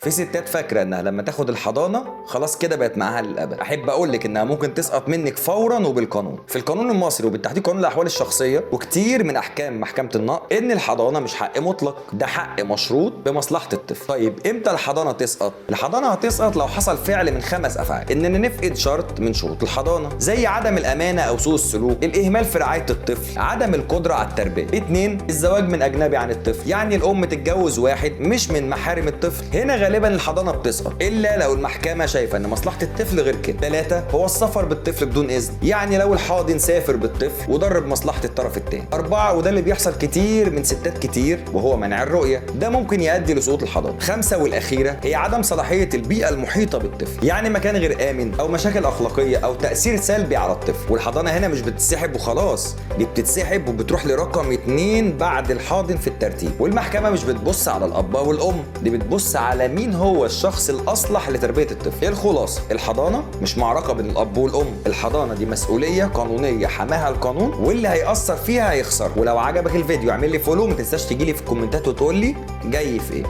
في ستات فاكره انها لما تاخد الحضانه خلاص كده بقت معاها للابد. احب اقول لك انها ممكن تسقط منك فورا وبالقانون. في القانون المصري وبالتحديد قانون الاحوال الشخصيه وكتير من احكام محكمه النقض ان الحضانه مش حق مطلق، ده حق مشروط بمصلحه الطفل. طيب امتى الحضانه تسقط؟ الحضانه هتسقط لو حصل فعل من 5 افعال اننا نفقد شرط من شروط الحضانه، زي عدم الامانه او سوء السلوك، الاهمال في رعايه الطفل، عدم القدره على التربيه. 2 الزواج من اجنبي عن الطفل، يعني الام تتجوز واحد مش من محارم الطفل. هنا غالبا الحضانه بتسقط الا لو المحكمه شايفه ان مصلحه الطفل غير كده. 3 هو السفر بالطفل بدون اذن، يعني لو الحاضن سافر بالطفل وضر بمصلحه الطرف الثاني. 4 وده اللي بيحصل كتير من ستات كتير وهو منع الرؤيه، ده ممكن يؤدي لسقوط الحضانه. 5 والاخيره هي عدم صلاحيه البيئه المحيطه بالطفل، يعني مكان غير امن او مشاكل اخلاقيه او تاثير سلبي على الطفل. والحضانه هنا مش بتتسحب وخلاص، دي بتتسحب وبتروح لرقم 2 بعد الحاضن في الترتيب. والمحكمه مش بتبص على الاب والام، دي بتبص على مين هو الشخص الاصلح لتربيه الطفل. ايه الخلاصه؟ الحضانه مش معركه بين الاب والام، الحضانه دي مسؤوليه قانونيه حماها القانون، واللي هيأثر فيها هيخسر. ولو عجبك الفيديو اعمل لي فولو، ما تنساش تجي لي في الكومنتات وتقول لي جاي في ايه.